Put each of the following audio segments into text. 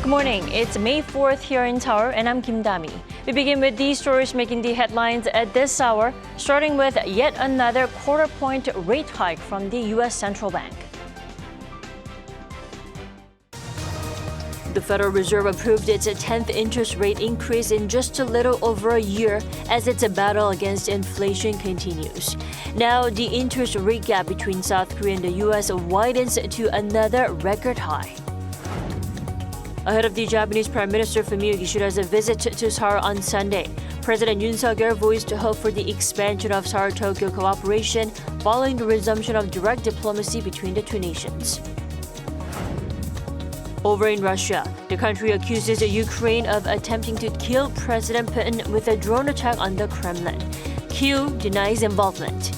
Good morning. It's May 4th here in Seoul, and I'm Kim Dami. We begin with these stories making the headlines at this hour, starting with yet another quarter-point rate hike from the U.S. Central Bank. The Federal Reserve approved its 10th interest rate increase in just a little over a year as its battle against inflation continues. Now, the interest rate gap between South Korea and the U.S. widens to another record high. Ahead of the Japanese Prime Minister Fumio Kishida's visit to Seoul on Sunday, President Yoon voiced hope for the expansion of Seoul-Tokyo cooperation following the resumption of direct diplomacy between the two nations. Over in Russia, the country accuses Ukraine of attempting to kill President Putin with a drone attack on the Kremlin. Kyiv denies involvement.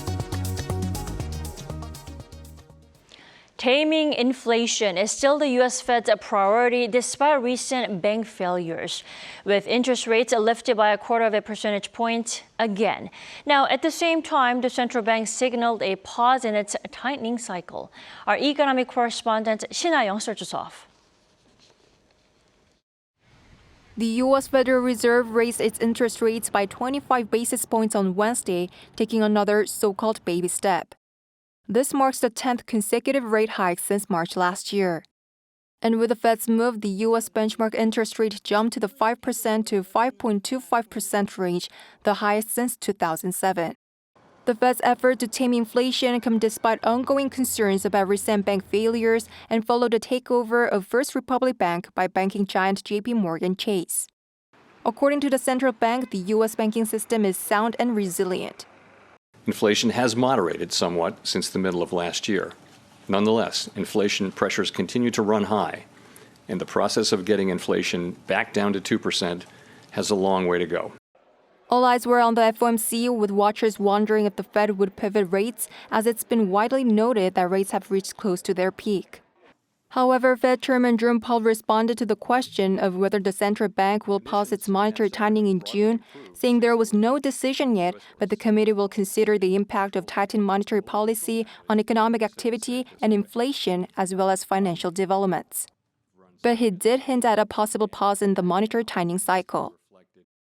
Taming inflation is still the U.S. Fed's priority despite recent bank failures, with interest rates lifted by 1/4 percentage point again. Now, at the same time, the central bank signaled a pause in its tightening cycle. Our economic correspondent Shin-Young starts us off. The U.S. Federal Reserve raised its interest rates by 25 basis points on Wednesday, taking another so-called baby step. This marks the 10th consecutive rate hike since March last year. And with the Fed's move, the U.S. benchmark interest rate jumped to the 5% to 5.25% range, the highest since 2007. The Fed's effort to tame inflation come despite ongoing concerns about recent bank failures and followed the takeover of First Republic Bank by banking giant J.P. Morgan Chase. According to the central bank, the U.S. banking system is sound and resilient. Inflation has moderated somewhat since the middle of last year. Nonetheless, inflation pressures continue to run high, and the process of getting inflation back down to 2% has a long way to go. All eyes were on the FOMC, with watchers wondering if the Fed would pivot rates, as it's been widely noted that rates have reached close to their peak. However, Fed Chairman Jerome Powell responded to the question of whether the central bank will pause its monetary tightening in June, saying there was no decision yet, but the committee will consider the impact of tightened monetary policy on economic activity and inflation, as well as financial developments. But he did hint at a possible pause in the monetary tightening cycle.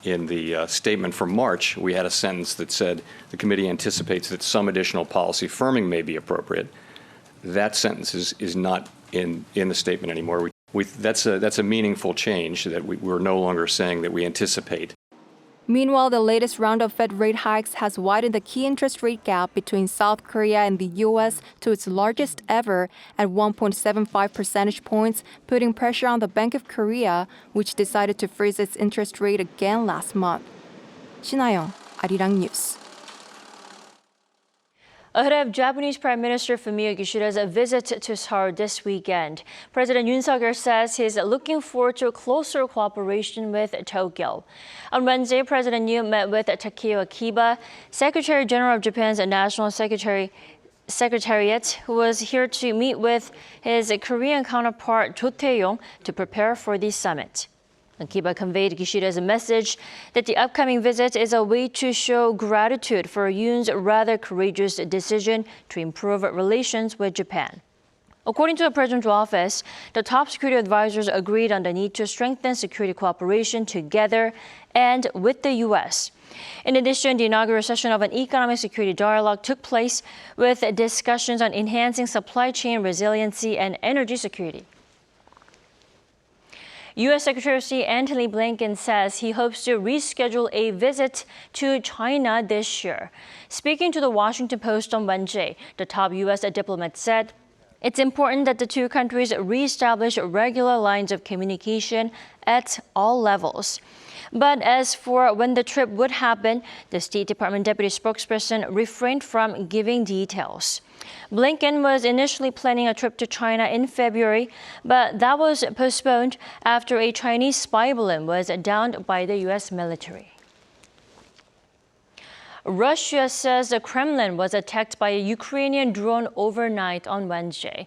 In the statement from March, we had a sentence that said the committee anticipates that some additional policy firming may be appropriate. That sentence is not in the statement anymore. That's a meaningful change, that we're no longer saying that we anticipate. Meanwhile, the latest round of Fed rate hikes has widened the key interest rate gap between South Korea and the U.S. to its largest ever at 1.75 percentage points, putting pressure on the Bank of Korea, which decided to freeze its interest rate again last month. Shin-Young, Arirang News. Ahead of Japanese Prime Minister Fumio Kishida's visit to Seoul this weekend, President Yoon says he's looking forward to closer cooperation with Tokyo. On Wednesday, President Yoon met with Takeo Akiba, Secretary General of Japan's National Secretariat, who was here to meet with his Korean counterpart Jo Tae-yong to prepare for the summit. Akiba conveyed Kishida's message that the upcoming visit is a way to show gratitude for Yoon's rather courageous decision to improve relations with Japan. According to the president's office, the top security advisors agreed on the need to strengthen security cooperation together and with the U.S. In addition, the inaugural session of an economic security dialogue took place with discussions on enhancing supply chain resiliency and energy security. U.S. Secretary of State State Blinken says he hopes to reschedule a visit to China this year. Speaking to the Washington Post on Wednesday, the top U.S. diplomat said, "It's important that the two countries reestablish regular lines of communication at all levels." But as for when the trip would happen, the State Department deputy spokesperson refrained from giving details. Blinken was initially planning a trip to China in February, but that was postponed after a Chinese spy balloon was downed by the U.S. military. Russia says the Kremlin was attacked by a Ukrainian drone overnight on Wednesday.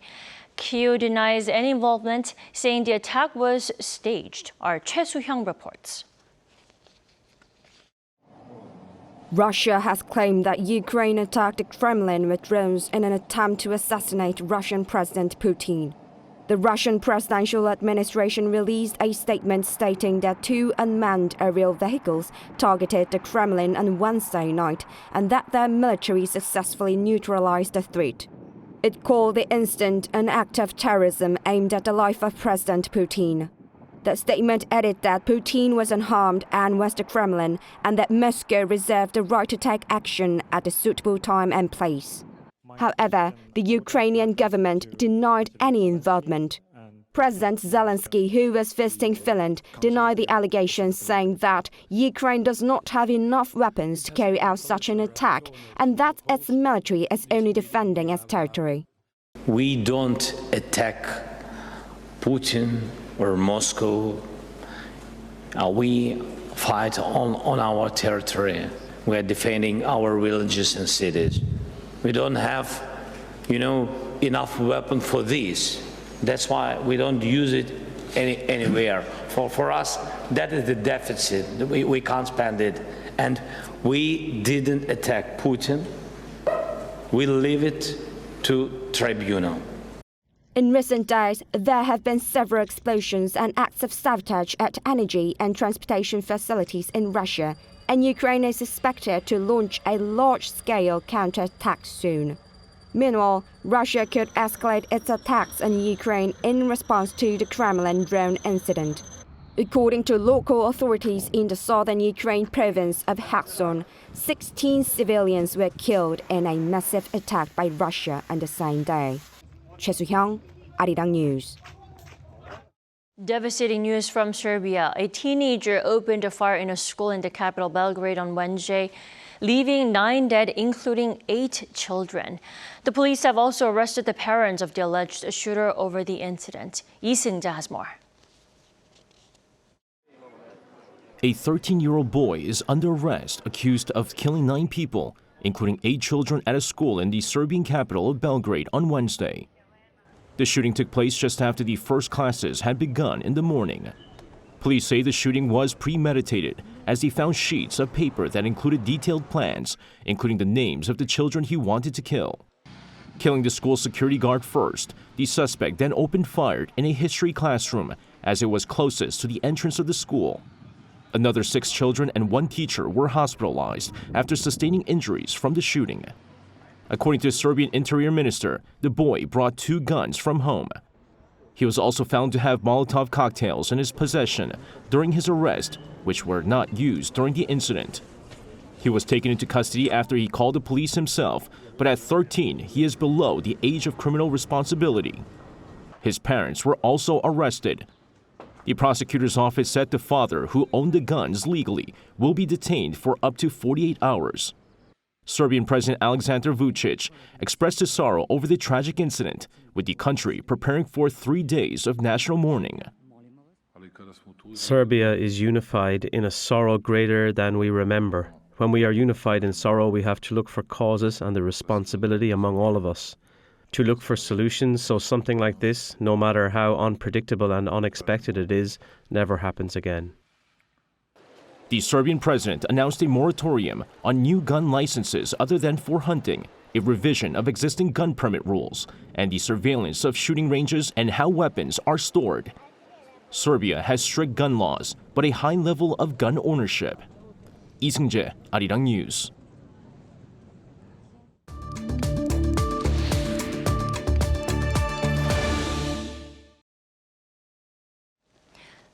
Kyiv denies any involvement, saying the attack was staged. Our Choi Soo-hyung reports. Russia has claimed that Ukraine attacked the Kremlin with drones in an attempt to assassinate Russian President Putin. The Russian presidential administration released a statement stating that 2 unmanned aerial vehicles targeted the Kremlin on Wednesday night and that their military successfully neutralized the threat. It called the incident an act of terrorism aimed at the life of President Putin. The statement added that Putin was unharmed and was the Kremlin, and that Moscow reserved the right to take action at a suitable time and place. However, the Ukrainian government denied any involvement. President Zelensky, who was visiting Finland, denied the allegations, saying that Ukraine does not have enough weapons to carry out such an attack and that its military is only defending its territory. We don't attack Putin or Moscow. We fight on our territory. We are defending our villages and cities. We don't have, enough weapon for this. That's why we don't use it anywhere. For us, that is the deficit. We can't spend it. And we didn't attack Putin. We leave it to tribunal. In recent days, there have been several explosions and acts of sabotage at energy and transportation facilities in Russia, and Ukraine is expected to launch a large-scale counterattack soon. Meanwhile, Russia could escalate its attacks on Ukraine in response to the Kremlin drone incident. According to local authorities in the southern Ukraine province of Kherson, 16 civilians were killed in a massive attack by Russia on the same day. Choi Soo-hyung, Arirang News. Devastating news from Serbia. A teenager opened a fire in a school in the capital Belgrade on Wednesday, leaving 9 dead, including 8 children. The police have also arrested the parents of the alleged shooter over the incident. Lee Seung-ja has more. A 13-year-old boy is under arrest accused of killing 9 people, including 8 children at a school in the Serbian capital of Belgrade on Wednesday. The shooting took place just after the first classes had begun in the morning. Police say the shooting was premeditated, as he found sheets of paper that included detailed plans, including the names of the children he wanted to kill. Killing the school security guard first, the suspect then opened fire in a history classroom, as it was closest to the entrance of the school. Another 6 children and 1 teacher were hospitalized after sustaining injuries from the shooting. According to the Serbian Interior Minister, the boy brought 2 guns from home. He was also found to have Molotov cocktails in his possession during his arrest, which were not used during the incident. He was taken into custody after he called the police himself, but at 13, he is below the age of criminal responsibility. His parents were also arrested. The prosecutor's office said the father, who owned the guns legally, will be detained for up to 48 hours. Serbian President Aleksandar Vučić expressed his sorrow over the tragic incident, with the country preparing for 3 days of national mourning. Serbia is unified in a sorrow greater than we remember. When we are unified in sorrow, we have to look for causes and the responsibility among all of us to look for solutions so something like this, no matter how unpredictable and unexpected it is, never happens again. The Serbian president announced a moratorium on new gun licenses other than for hunting, a revision of existing gun permit rules, and the surveillance of shooting ranges and how weapons are stored. Serbia has strict gun laws, but a high level of gun ownership. Lee Seung-ja, Arirang News.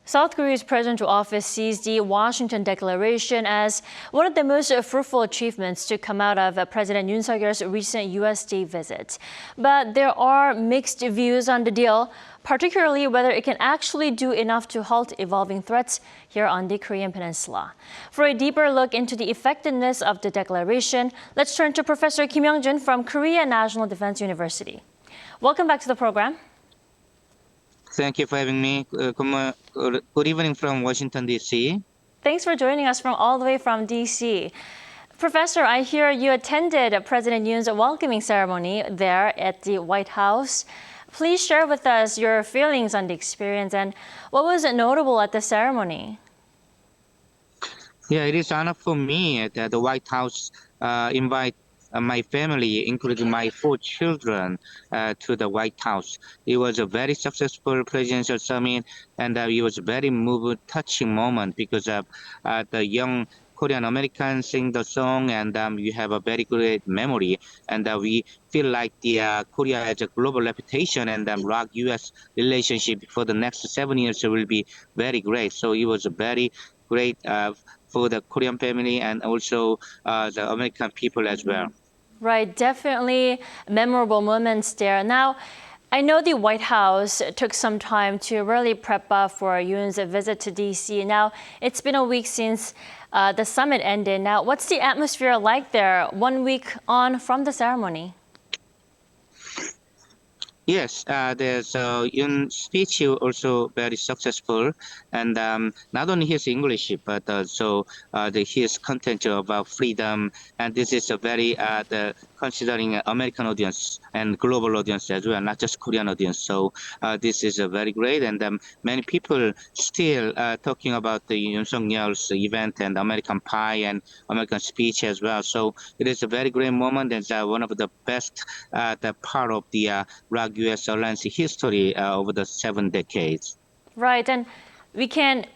South Korea's presidential office sees the Washington Declaration as one of the most fruitful achievements to come out of President Yoon Suk-yeol's recent U.S. state visit. But there are mixed views on the deal, particularly whether it can actually do enough to halt evolving threats here on the Korean Peninsula. For a deeper look into the effectiveness of the declaration, let's turn to Professor Kim Young-jun from Korea National Defense University. Welcome back to the program. Thank you for having me. Good evening from Washington, D.C. Thanks for joining us from all the way from D.C. Professor, I hear you attended President Yoon's welcoming ceremony there at the White House. Please share with us your feelings on the experience and what was notable at the ceremony? Yeah, it is an honor for me that the White House invite my family, including my 4 children, to the White House. It was a very successful presidential summit, and it was a very moving, touching moment because the young Korean Americans sing the song, and you have a very great memory. And we feel like the Korea has a global reputation, and ROK-U.S. relationship for the next 7 years will be very great. So it was a very great for the Korean family and also the American people as well. Right, definitely memorable moments there. Now, I know the White House took some time to really prep up for Yoon's visit to D.C. Now, it's been a week since the summit ended. Now, what's the atmosphere like there 1 week on from the ceremony? Yes, there's Yoon's speech also very successful, and not only his English but also his content about freedom, and this is a very considering American audience and global audience as well, not just Korean audience. So this is very great, and many people still talking about the Yoon Suk-yeol's event and American Pie and American speech as well. So it is a very great moment, and one of the best the part of the ROK-U.S. alliance history over the 7 decades. Right, and we can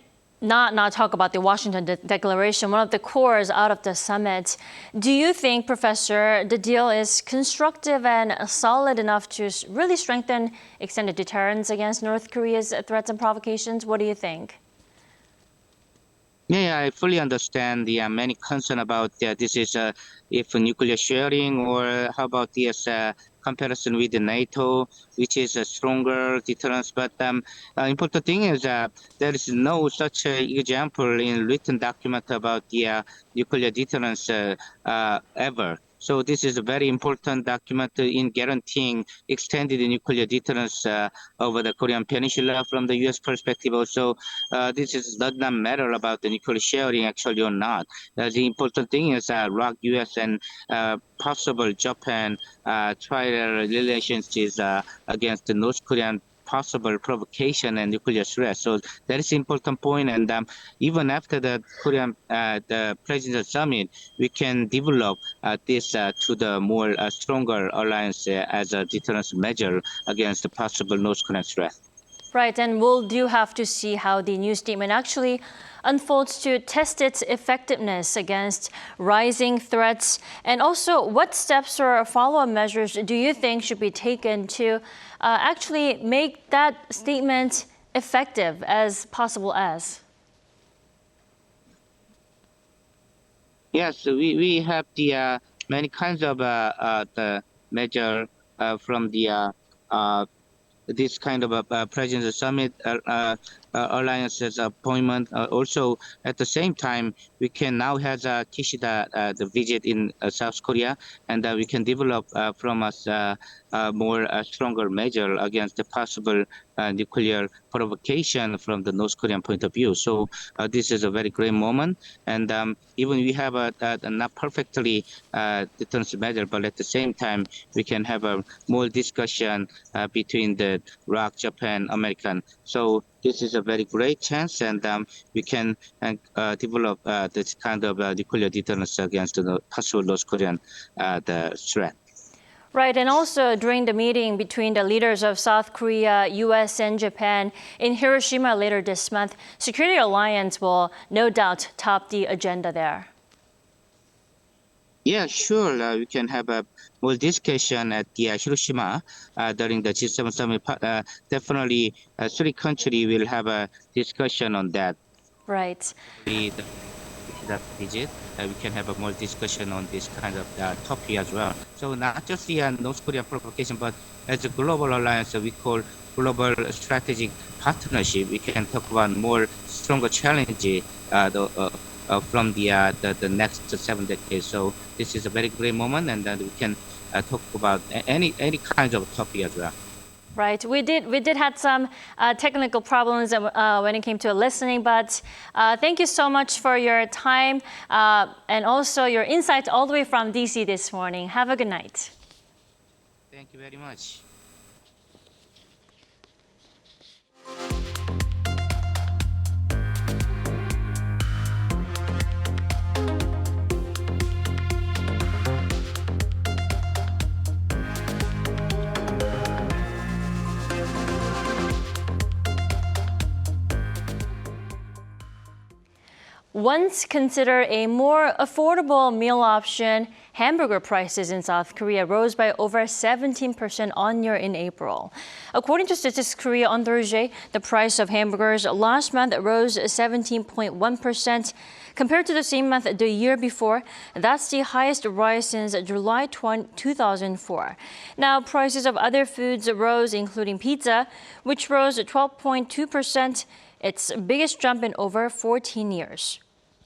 not talk about the Washington Declaration, one of the cores out of the summit. Do you think, Professor, the deal is constructive and solid enough to really strengthen extended deterrence against North Korea's threats and provocations? What do you think? Yeah, I fully understand the many concern about this is if nuclear sharing, or how about this comparison with the NATO, which is a stronger deterrence. But important thing is there is no such example in written document about the nuclear deterrence ever. So this is a very important document in guaranteeing extended nuclear deterrence over the Korean Peninsula from the U.S. perspective. Also, this does not matter about the nuclear sharing actually or not. The important thing is ROK-U.S. and possible Japan trial relations against the North Korean possible provocation and nuclear threat. So that is an important point. And even after the the presidential summit, we can develop this to the more stronger alliance as a deterrence measure against the possible North Korean threat. Right, and we'll do have to see how the new statement actually unfolds to test its effectiveness against rising threats. And also, what steps or follow-up measures do you think should be taken to actually make that statement effective as possible as? Yes, we have the many kinds of the measure from the this kind of a presidential summit alliances appointment. Also, at the same time, we can now have Kishida the visit in South Korea, and we can develop from us more stronger measure against the possible nuclear provocation from the North Korean point of view. So this is a very great moment, and even we have a not perfectly deterrence measure, but at the same time we can have a more discussion between the ROK, Japan, American. So this is a very great chance, and we can develop this kind of nuclear deterrence against the possible North Korean the threat. Right, and also during the meeting between the leaders of South Korea, U.S. and Japan in Hiroshima later this month, Security Alliance will no doubt top the agenda there. Yeah, sure. We can have a more discussion at the Hiroshima during the G7 summit. Definitely, 3 countries will have a discussion on that. Right. That visit, we can have a more discussion on this kind of topic as well. So not just the North Korean provocation, but as a global alliance, we call global strategic partnership. We can talk about more stronger challenge from the next 7 decades. So this is a very great moment, and we can talk about any kinds of topic as well. Right. We did had some technical problems when it came to listening, but thank you so much for your time and also your insights all the way from DC this morning. Have a good night. Thank you very much. once considered a more affordable meal option, hamburger prices in South Korea rose by over 17% on-year in April. According to Statistics Korea on Thursday, the price of hamburgers last month rose 17.1% compared to the same month the year before. That's the highest rise since July 2004. Now, prices of other foods rose, including pizza, which rose 12.2%, its biggest jump in over 14 years.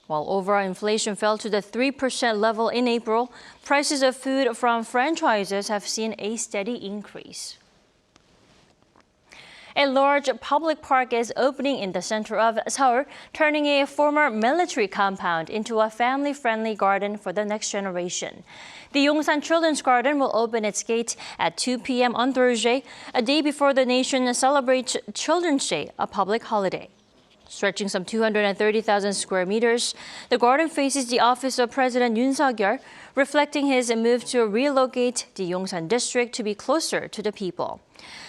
While overall inflation fell to the 3% level in April, prices of food from franchises have seen a steady increase. A large public park is opening in the center of Seoul, turning a former military compound into a family-friendly garden for the next generation. The Yongsan Children's Garden will open its gates at 2 p.m. on Thursday, a day before the nation celebrates Children's Day, a public holiday. Stretching some 230,000 square meters, the garden faces the office of President Yoon Suk-yeol, reflecting his move to relocate the Yongsan district to be closer to the people.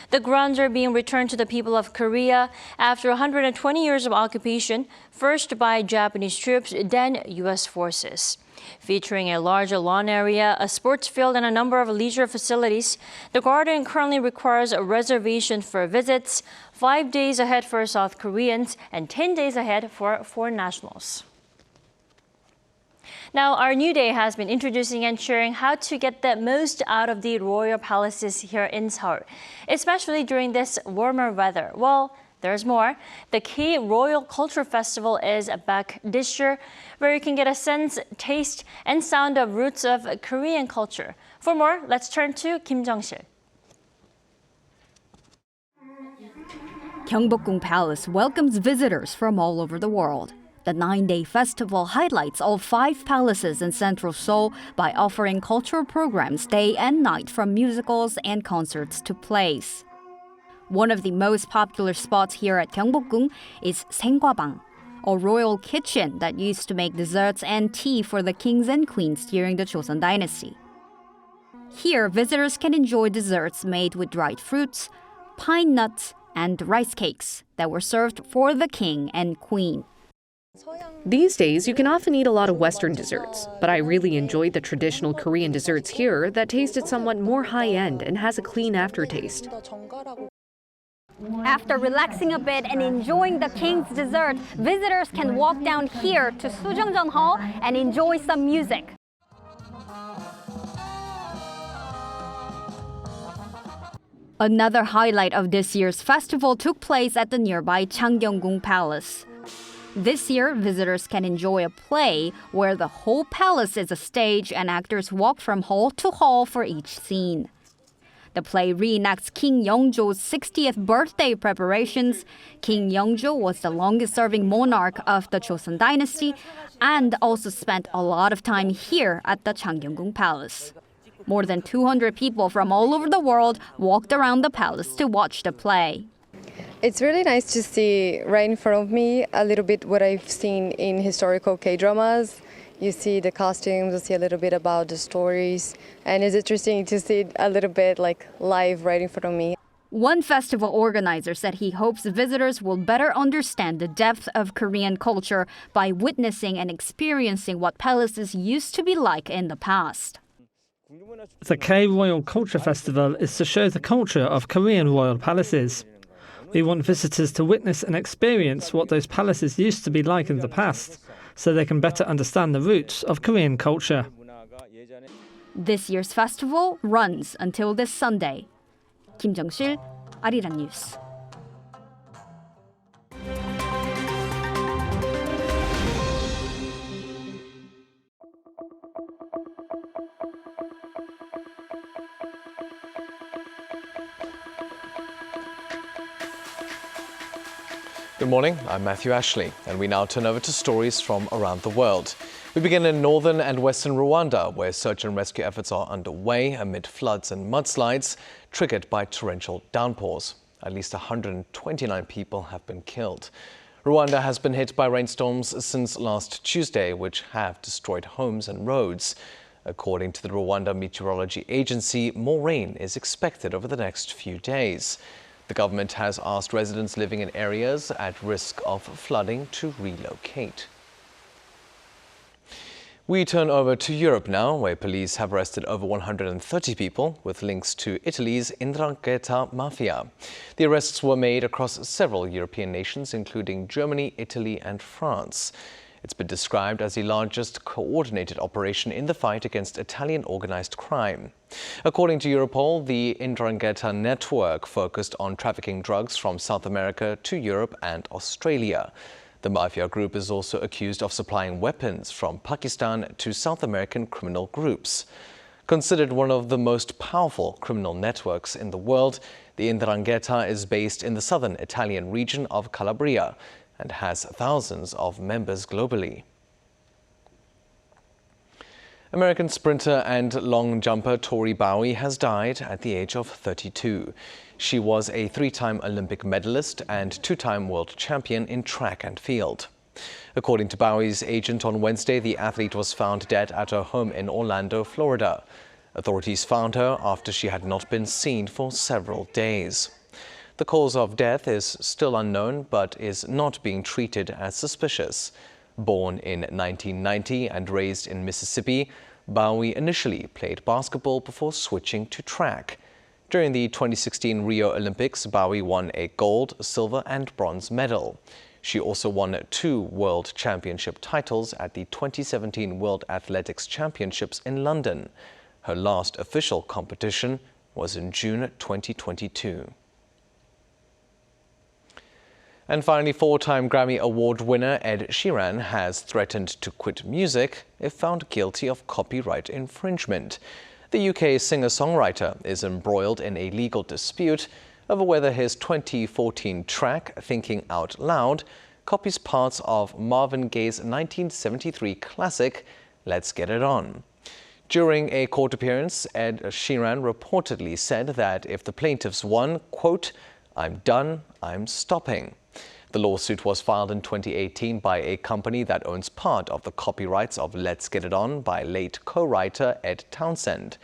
The grounds are being returned to the people of Korea after 120 years of occupation, first by Japanese troops, then U.S. forces. Featuring a large lawn area, a sports field, and a number of leisure facilities, the garden currently requires a reservation for visits 5 days ahead for South Koreans and 10 days ahead for foreign nationals. Now, our New Day has been introducing and sharing how to get the most out of the royal palaces here in Seoul, especially during this warmer weather. Well, there's more. The K Royal Culture Festival is back this year, where you can get a sense, taste, and sound of roots of Korean culture. For more, let's turn to Kim Jung-sil. Gyeongbokgung Palace welcomes visitors from all over the world. The 9-day festival highlights all 5 palaces in central Seoul by offering cultural programs day and night, from musicals and concerts to plays. One of the most popular spots here at Gyeongbokgung is Saenggwabang, a royal kitchen that used to make desserts and tea for the kings and queens during the Joseon dynasty. Here, visitors can enjoy desserts made with dried fruits, pine nuts, and rice cakes that were served for the king and queen. These days, you can often eat a lot of Western desserts, but I really enjoyed the traditional Korean desserts here that tasted somewhat more high-end and has a clean aftertaste. After relaxing a bit and enjoying the king's dessert, visitors can walk down here to Sujeongjeon Hall and enjoy some music. Another highlight of this year's festival took place at the nearby Changgyeonggung Palace. This year, visitors can enjoy a play where the whole palace is a stage and actors walk from hall to hall for each scene. The play reenacts King Yeongjo's 60th birthday preparations. King Yeongjo was the longest-serving monarch of the Joseon dynasty and also spent a lot of time here at the Changgyeonggung Palace. More than 200 people from all over the world walked around the palace to watch the play. It's really nice to see right in front of me a little bit what I've seen in historical K-dramas. You see the costumes, you see a little bit about the stories, and it's interesting to see it a little bit like live right in front of me. One festival organizer said he hopes visitors will better understand the depth of Korean culture by witnessing and experiencing what palaces used to be like in the past. The K Royal Culture Festival is to show the culture of Korean royal palaces. We want visitors to witness and experience what those palaces used to be like in the past, so they can better understand the roots of Korean culture. This year's festival runs until this Sunday. Kim Jung-sil, Arirang News. Good morning, I'm Matthew Ashley, and we now turn over to stories from around the world. We begin in northern and western Rwanda, where search and rescue efforts are underway amid floods and mudslides triggered by torrential downpours. At least 129 people have been killed. Rwanda has been hit by rainstorms since last Tuesday, which have destroyed homes and roads. According to the Rwanda Meteorology Agency, more rain is expected over the next few days. The government has asked residents living in areas at risk of flooding to relocate. We turn over to Europe now, where police have arrested over 130 people with links to Italy's 'Ndrangheta mafia. The arrests were made across several European nations, including Germany, Italy and France. It's been described as the largest coordinated operation in the fight against Italian organized crime. According to Europol, the 'Ndrangheta network focused on trafficking drugs from South America to Europe and Australia. The mafia group is also accused of supplying weapons from Pakistan to South American criminal groups. Considered one of the most powerful criminal networks in the world, the 'Ndrangheta is based in the southern Italian region of Calabria and has thousands of members globally. American sprinter and long jumper Tori Bowie has died at the age of 32. She was a three-time Olympic medalist and two-time world champion in track and field. According to Bowie's agent on Wednesday, the athlete was found dead at her home in Orlando, Florida. Authorities found her after she had not been seen for several days. The cause of death is still unknown, but is not being treated as suspicious. Born in 1990 and raised in Mississippi, Bowie initially played basketball before switching to track. During the 2016 Rio Olympics, Bowie won a gold, silver and bronze medal. She also won 2 world championship titles at the 2017 World Athletics Championships in London. Her last official competition was in June 2022. And finally, 4-time Grammy Award winner Ed Sheeran has threatened to quit music if found guilty of copyright infringement. The UK singer-songwriter is embroiled in a legal dispute over whether his 2014 track, Thinking Out Loud, copies parts of Marvin Gaye's 1973 classic, Let's Get It On. During a court appearance, Ed Sheeran reportedly said that if the plaintiffs won, quote, "I'm done, I'm stopping." The lawsuit was filed in 2018 by a company that owns part of the copyrights of Let's Get It On by late co-writer Ed Townsend.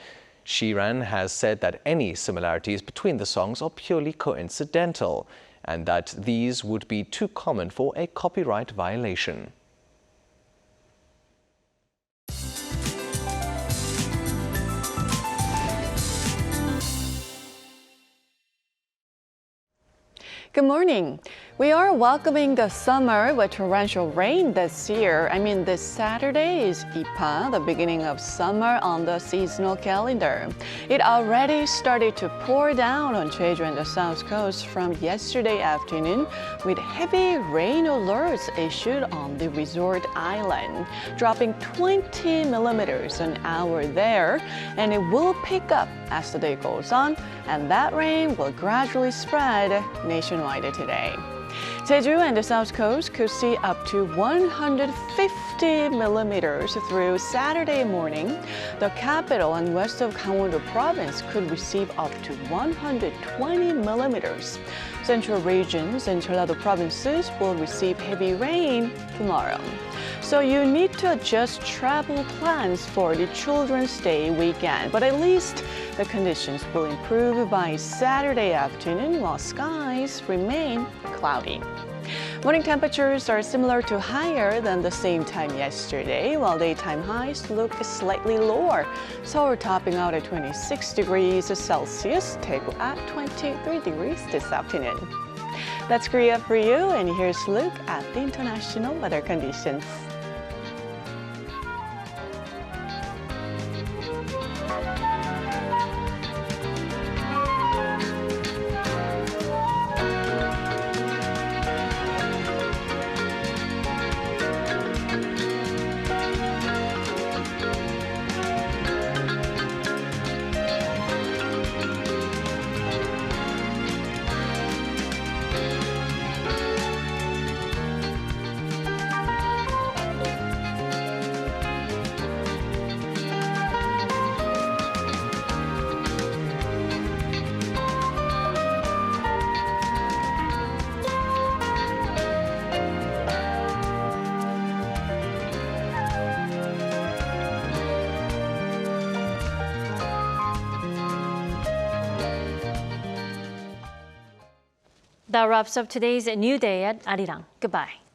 Sheeran has said that any similarities between the songs are purely coincidental and that these would be too common for a copyright violation. Good morning. We are welcoming the summer with torrential rain this year. This Saturday is Ipa, the beginning of summer on the seasonal calendar. It already started to pour down on Jeju and the south coast from yesterday afternoon, with heavy rain alerts issued on the resort island, dropping 20 millimeters an hour there, and it will pick up as the day goes on, and that rain will gradually spread nationwide today. Jeju and the south coast could see up to 150 millimeters through Saturday morning. The capital and west of Gangwon-do province could receive up to 120 millimeters. Central regions and Jeollado provinces will receive heavy rain tomorrow. So you need to adjust travel plans for the Children's Day weekend, but at least the conditions will improve by Saturday afternoon while skies remain cloudy. Morning temperatures are similar to higher than the same time yesterday, while daytime highs look slightly lower. Seoul topping out at 26 degrees Celsius, Daegu at 23 degrees this afternoon. That's Korea for you, and here's a look at the international weather conditions. That wraps up today's New Day at Arirang. Goodbye.